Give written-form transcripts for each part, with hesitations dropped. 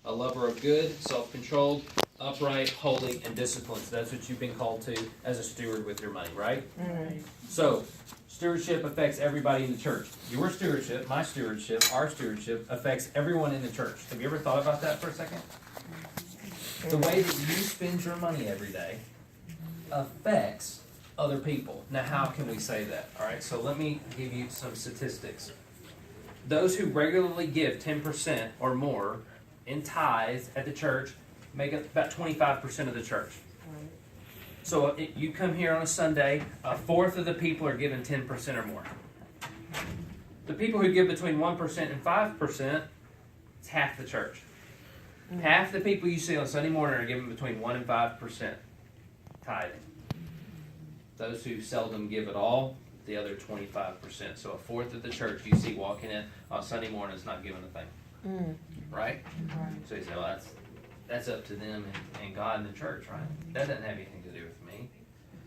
a lover of good, self-controlled, upright, holy, and disciplined. So that's what you've been called to as a steward with your money, right? Right. So, stewardship affects everybody in the church. Your stewardship, my stewardship, our stewardship affects everyone in the church. Have you ever thought about that for a second? The way that you spend your money every day affects other people. Now, how can we say that? All right, so let me give you some statistics. Those who regularly give 10% or more in tithes at the church make up about 25% of the church. So you come here on a Sunday, a fourth of the people are giving 10% or more. The people who give between 1% and 5%, it's half the church. Half the people you see on Sunday morning are giving between 1% and 5% tithing. Those who seldom give at all, the other 25%. So a fourth of the church you see walking in on Sunday morning is not giving a thing. Right? So you say, well, that's up to them and God and the church, right? That doesn't have anything to do with me.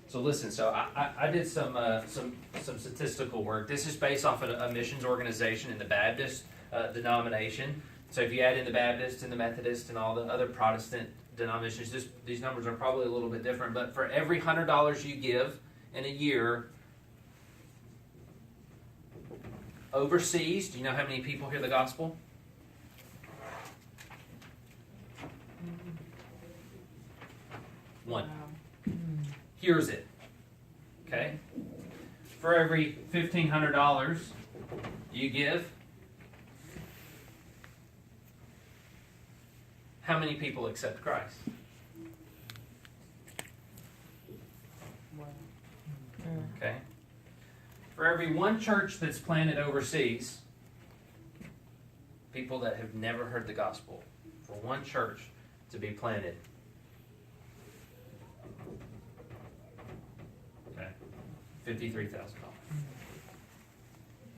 So listen, so I did some statistical work. This is based off of a missions organization in the Baptist denomination. So if you add in the Baptist and the Methodist and all the other Protestant denominations, these numbers are probably a little bit different. But for every $100 you give in a year overseas, do you know how many people hear the gospel? One. Here's it. Okay? For every $1,500 you give, how many people accept Christ? Okay? For every one church that's planted overseas, people that have never heard the gospel, for one church to be planted, $53,000.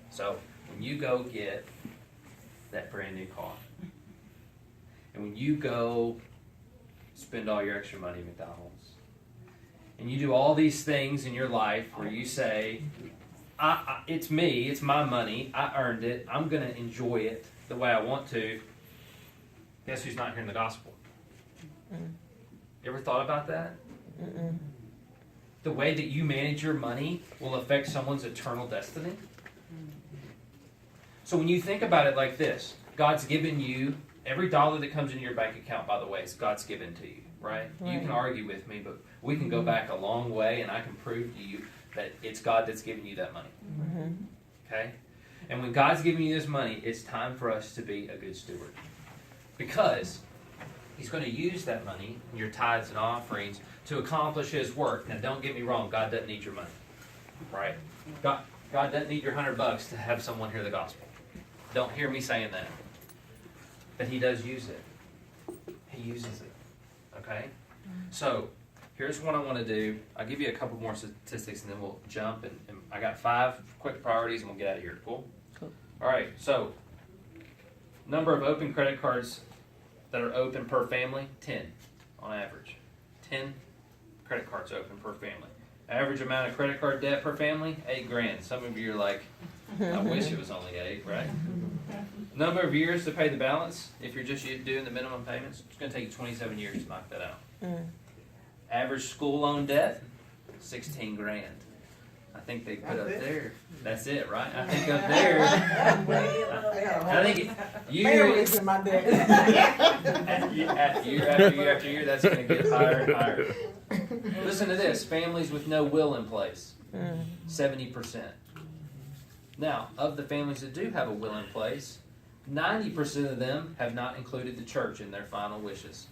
So when you go get that brand new car, and when you go spend all your extra money at McDonald's, and you do all these things in your life where you say, it's me, it's my money, I earned it, I'm going to enjoy it the way I want to, guess who's not hearing the gospel? You ever thought about that? The way that you manage your money will affect someone's eternal destiny. So when you think about it like this, God's given you, every dollar that comes into your bank account, by the way, is God's given to you, right? You can argue with me, but we can go back a long way and I can prove to you that it's God that's giving you that money. Okay? And when God's giving you this money, it's time for us to be a good steward. Because He's going to use that money, your tithes and offerings, to accomplish His work. Now, don't get me wrong. God doesn't need your money, right? God doesn't need your $100 to have someone hear the gospel. Don't hear me saying that. But He does use it. He uses it, okay? So, here's what I want to do. I'll give you a couple more statistics, and then we'll jump. And I got 5 quick priorities, and we'll get out of here. Cool? All right, so, number of open credit cards that are open per family, 10 on average. 10 credit cards open per family. Average amount of credit card debt per family, $8,000. Some of you are like, I wish it was only 8, right? Number of years to pay the balance, if you're just doing the minimum payments, it's going to take you 27 years to knock that out. Average school loan debt, $16,000. I think they put up there. That's it, right? I think up there. I think year after year, that's going to get higher and higher. Listen to this: families with no will in place, 70%. Now, of the families that do have a will in place, 90% of them have not included the church in their final wishes.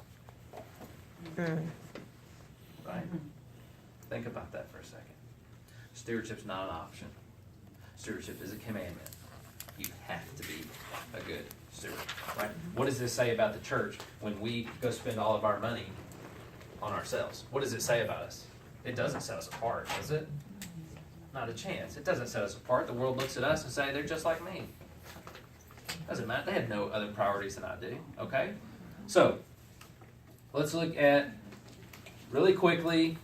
Right? Think about that for a second. Stewardship's not an option. Stewardship is a commandment. You have to be a good steward. Right? What does this say about the church when we go spend all of our money on ourselves? What does it say about us? It doesn't set us apart, does it? Not a chance. It doesn't set us apart. The world looks at us and say, they're just like me. Doesn't matter. They have no other priorities than I do. Okay? So, let's look at, really quickly,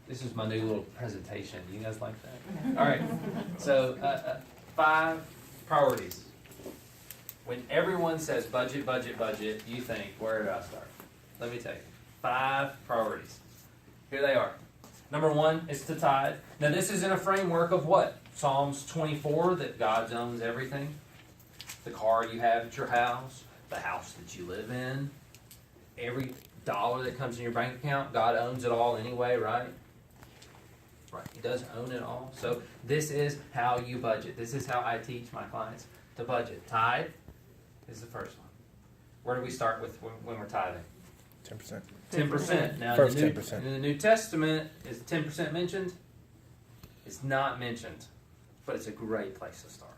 this is my new little presentation. You guys like that? All right. So, 5 priorities. When everyone says budget, budget, budget, you think, where do I start? Let me tell you. 5 priorities. Here they are. Number 1 is to tithe. Now this is in a framework of what? Psalms 24, that God owns everything. The car you have at your house, the house that you live in, every dollar that comes in your bank account, God owns it all anyway, right? Right. He does own it all. So this is how you budget. This is how I teach my clients to budget. Tithe is the first one. Where do we start with when we're tithing? 10%. 10%. Now, First in 10%. the New Testament, is 10% mentioned? It's not mentioned, but it's a great place to start.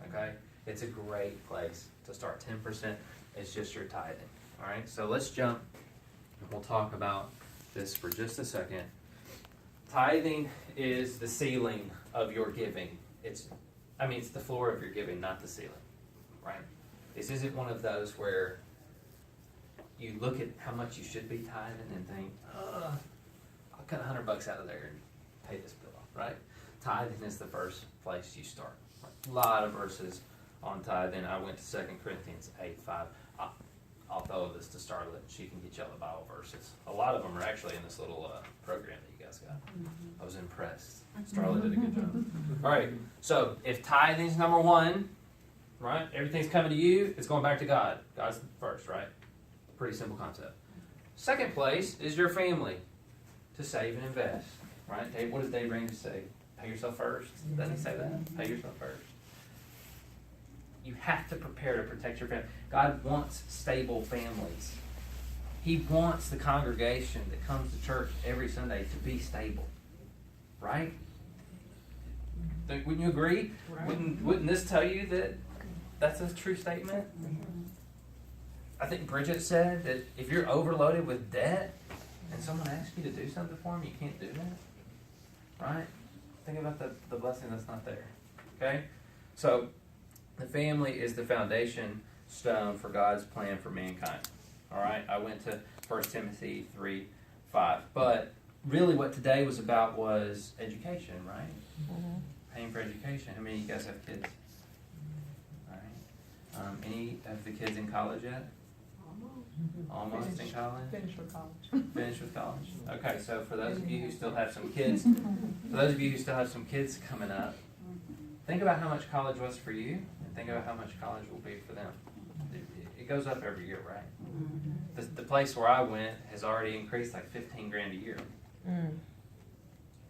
Okay? It's a great place to start. 10% is just your tithing. All right? So let's jump, and we'll talk about this for just a second. Tithing is the ceiling of your giving. It's the floor of your giving, not the ceiling. Right? This isn't one of those where you look at how much you should be tithing and think, I'll cut $100 out of there and pay this bill off, right? Tithing is the first place you start. A lot of verses on tithing. I went to 2 Corinthians 8:5. I'll throw this to Starlet. She can get you all the Bible verses. A lot of them are actually in this little program that you guys got. I was impressed. Starlet did a good job. All right, so if tithing's number 1, right, everything's coming to you, it's going back to God. God's first, right? Pretty simple concept. Second place is your family, to save and invest. Right? Dave, what does Dave Ramsey say? Pay yourself first. Doesn't he say that? Pay yourself first. You have to prepare to protect your family. God wants stable families. He wants the congregation that comes to church every Sunday to be stable. Right? Wouldn't you agree? Right. Wouldn't this tell you that that's a true statement? I think Bridget said that if you're overloaded with debt and someone asks you to do something for them, you can't do that. Right? Think about the blessing that's not there. Okay? So, the family is the foundation stone for God's plan for mankind. All right? I went to 1 Timothy 3:5. But really what today was about was education, right? Mm-hmm. Paying for education. How many of you guys have kids? All right. Any of the kids in college yet? Almost in college? Finish with college. Finish with college. Okay, so for those of you who still have some kids, coming up, think about how much college was for you, and think about how much college will be for them. It goes up every year, right? The place where I went has already increased like $15,000 a year. And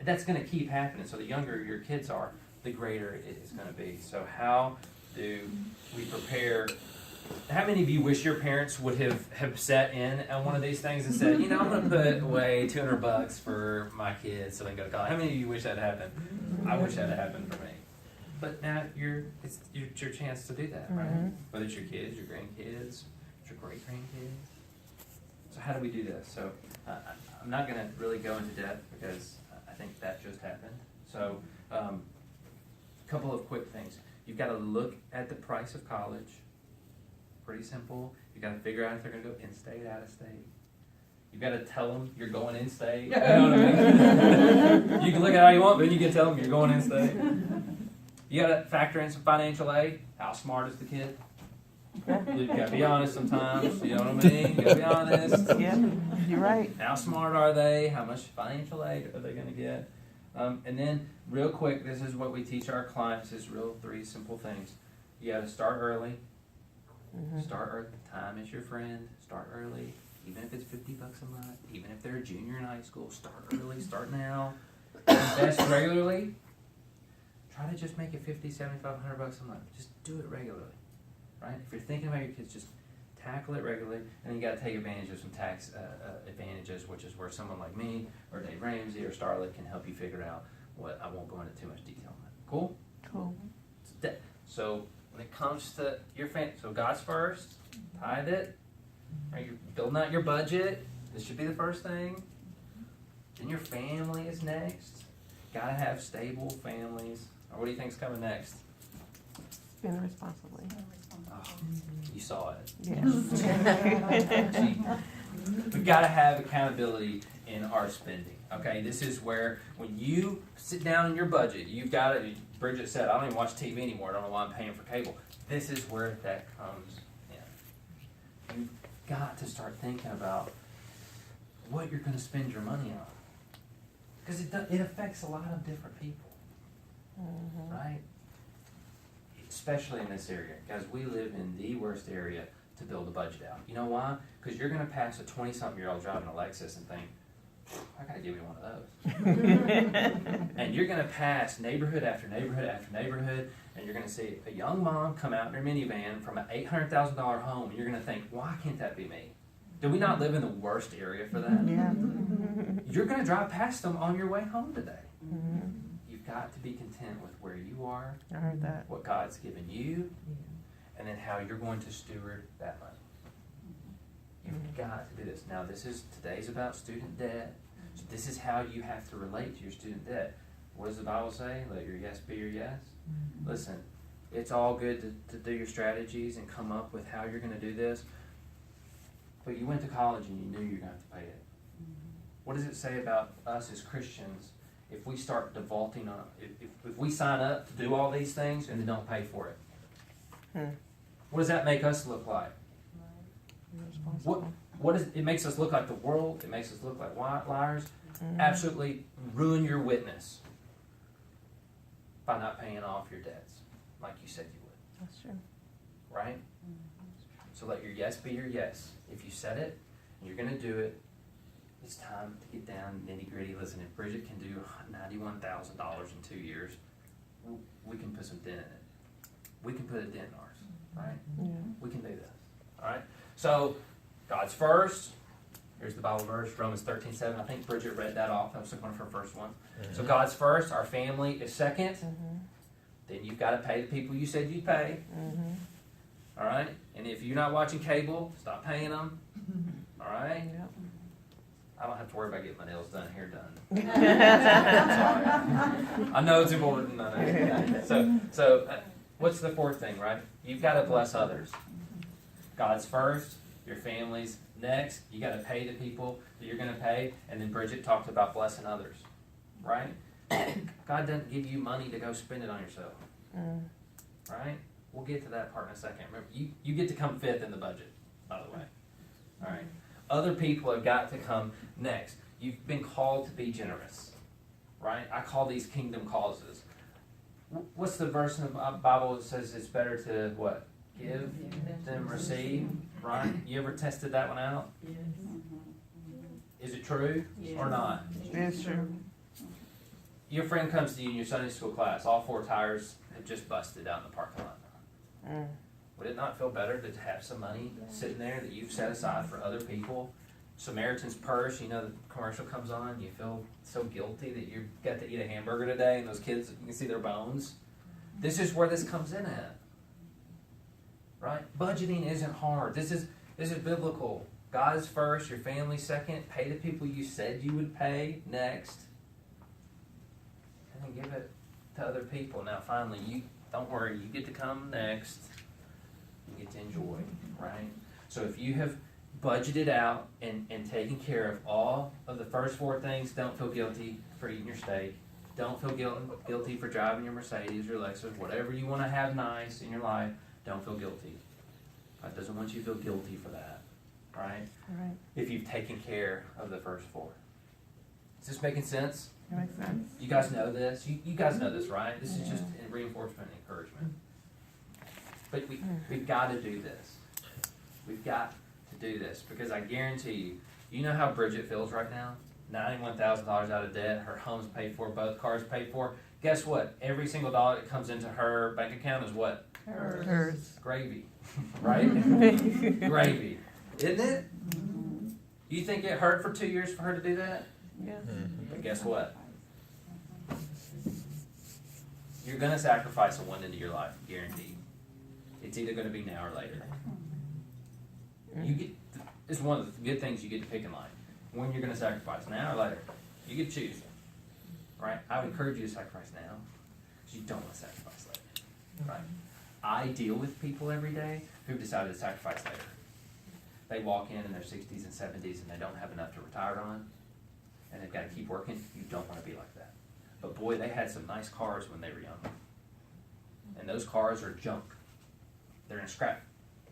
that's going to keep happening. So the younger your kids are, the greater it is going to be. So how do we prepare? How many of you wish your parents would have sat in on one of these things and said, I'm going to put away $200 for my kids so they can go to college? How many of you wish that happened? I wish that had happened for me. But now it's your chance to do that, right? Whether it's your kids, your grandkids, your great-grandkids. So how do we do this? So I'm not going to really go into depth because I think that just happened. So a couple of quick things. You've got to look at the price of college. Pretty simple. You've got to figure out if they're going to go in-state, out-of-state. You've got to tell them you're going in-state. You know what I mean? You can look at how you want, but you can tell them you're going in-state. You got to factor in some financial aid. How smart is the kid? You got to be honest sometimes. You know what I mean? You got to be honest. Yeah, you're right. How smart are they? How much financial aid are they going to get? And then, real quick, this is what we teach our clients: is 3 simple things. You got to start early. Start early. Time is your friend. Start early. Even if it's $50 a month. Even if they're a junior in high school. Start early. Start now. Invest regularly. Try to just make it $50, $75, $100 a month. Just do it regularly. Right? If you're thinking about your kids, just tackle it regularly. And then you got to take advantage of some tax advantages, which is where someone like me or Dave Ramsey or Starlet can help you figure out what. I won't go into too much detail on that. Cool? Cool. So when it comes to your family, so God's first, tithe it, right? You're building out your budget. This should be the first thing. Then your family is next. Got to have stable families. Or what do you think's coming next? Spend responsibly. Oh, you saw it. Yes. We've got to have accountability in our spending. Okay, this is where when you sit down in your budget, you've got to Bridget said, I don't even watch TV anymore. I don't know why I'm paying for cable. This is where that comes in. You've got to start thinking about what you're going to spend your money on. Because it affects a lot of different people. Right? Especially in this area. Guys, we live in the worst area to build a budget out. You know why? Because you're going to pass a 20-something-year-old driving a Lexus and think, I got to give me one of those. And you're going to pass neighborhood after neighborhood after neighborhood, and you're going to see a young mom come out in her minivan from an $800,000 home, and you're going to think, why can't that be me? Do we not live in the worst area for that? Yeah. You're going to drive past them on your way home today. You've got to be content with where you are, I heard that. what God's given you, and then how you're going to steward that money. You've got to do this. Now, today's about student debt. So this is how you have to relate to your student debt. What does the Bible say? Let your yes be your yes. Listen, it's all good to do your strategies and come up with how you're going to do this. But you went to college and you knew you were going to have to pay it. What does it say about us as Christians if we start defaulting on if we sign up to do all these things and then don't pay for it? What does that make us look like? What is it makes us look like the world? It makes us look like liars. Absolutely ruin your witness by not paying off your debts like you said you would. That's true. Right? So let your yes be your yes. If you said it and you're going to do it, it's time to get down nitty gritty. Listen, if Bridget can do $91,000 in 2 years, we can put some dent in it. We can put a dent in ours, right? Yeah. We can do this, all right? So, God's first. Here's the Bible verse, Romans 13:7. I think Bridget read that off. That was one of her first ones. So God's first, our family is second. Then you've got to pay the people you said you'd pay. All right? And if you're not watching cable, stop paying them. All right? Yep. I don't have to worry about getting my nails done, hair done. Sorry. I know it's important. So what's the fourth thing, right? You've got to bless others. God's first, your family's next. You got to pay the people that you're going to pay. And then Bridget talked about blessing others, right? God doesn't give you money to go spend it on yourself, right? We'll get to that part in a second. Remember, you get to come fifth in the budget, by the way. All right. Other people have got to come next. You've been called to be generous, right? I call these kingdom causes. What's the verse in the Bible that says it's better to what? Give than receive, right? You ever tested that one out? Yes. Is it true or not? It's true. Your friend comes to you in your Sunday school class. All four tires have just busted out in the parking lot. Would it not feel better to have some money sitting there that you've set aside for other people? Samaritan's Purse, you know, the commercial comes on, you feel so guilty that you got to eat a hamburger today and those kids, you can see their bones. This is where this comes in at. Right? Budgeting isn't hard. This is biblical. God is first, your family second, pay the people you said you would pay next, and then give it to other people. Now finally, you don't worry, you get to come next. You get to enjoy, right? So if you have budgeted out and taken care of all of the first four things, don't feel guilty for eating your steak. Don't feel guilty for driving your Mercedes or Lexus, whatever you want to have nice in your life. Don't feel guilty. God doesn't want you to feel guilty for that, right? Right. If you've taken care of the first four. Is this making sense? It makes sense. You guys know this? You guys know this, right? This is just reinforcement and encouragement. But we've got to do this. We've got to do this because I guarantee you know how Bridget feels right now? $91,000 out of debt. Her home's paid for. Both cars paid for. Guess what? Every single dollar that comes into her bank account is what? Hers. Gravy. Right? Gravy. Isn't it? You think it hurt for 2 years for her to do that? Yeah. But guess what? You're going to sacrifice a one into your life, guaranteed. It's either going to be now or later. It's one of the good things you get to pick in life. When you're going to sacrifice, now or later. You get to choose. Right? I would encourage you to sacrifice now, because you don't want to sacrifice later. Right? I deal with people every day who've decided to sacrifice later. They walk in their 60s and 70s and they don't have enough to retire on, and they've got to keep working. You don't want to be like that. But boy, they had some nice cars when they were young. And those cars are junk. They're in a scrap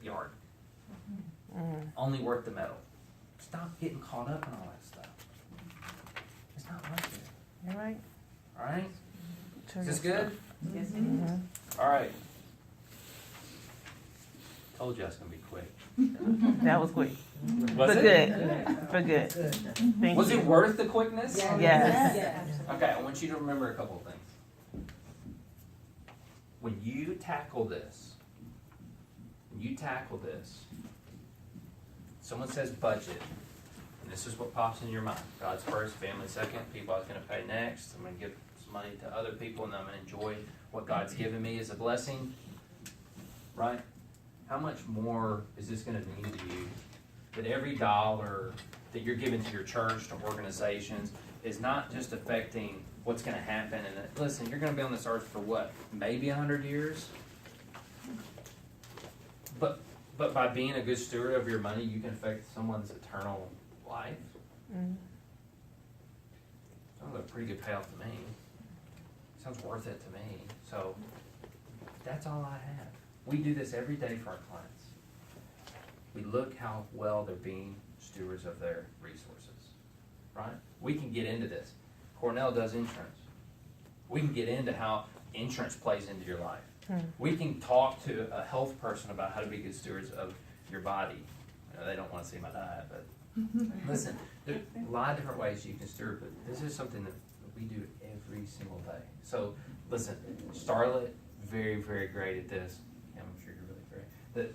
yard. Only worth the metal. Stop getting caught up in all that stuff. It's not worth it. You're right. All right? Sure Is this is. good? Yes, it is. All right. Told you I was going to be quick. That was quick. Was But it? good. But good. Thank Was you. it worth the quickness? Yes. Okay, I want you to remember a couple of things. When you tackle this, someone says budget, and this is what pops in your mind. God's first, family second, people I was going to pay next. I'm going to give some money to other people, and I'm going to enjoy what God's given me as a blessing. Right? How much more is this going to mean to you that every dollar that you're giving to your church, to organizations, is not just affecting what's going to happen? And listen, you're going to be on this earth for what? Maybe 100 years? But by being a good steward of your money, you can affect someone's eternal life. Sounds like a pretty good payoff to me. Sounds worth it to me. So that's all I have. We do this every day for our clients. We look how well they're being stewards of their resources, right? We can get into this. Cornell does insurance. We can get into how insurance plays into your life. We can talk to a health person about how to be good stewards of your body. You know, they don't want to see my diet, but listen, there's a lot of different ways you can steward, but this is something that we do every single day. So listen, Starlet, very, very great at this. I'm sure you're really great.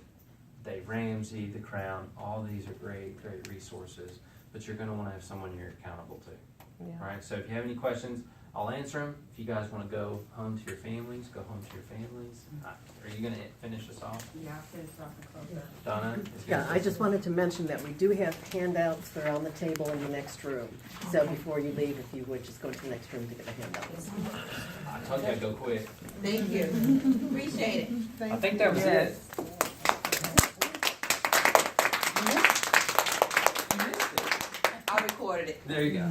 Dave Ramsey, The Crown, all these are great, great resources, but you're going to want to have someone you're accountable to. Yeah. All right, so if you have any questions, I'll answer them. If you guys want to go home to your families, go home to your families. Are you going to finish this off? Yeah, I'll finish off the close up. Donna? Yeah, I just wanted to mention that we do have handouts that are on the table in the next room. So before you leave, if you would, just go to the next room to get the handouts. I told you I'd go quick. Thank you. Appreciate it. I think that was Yes. it. I recorded it. There you go.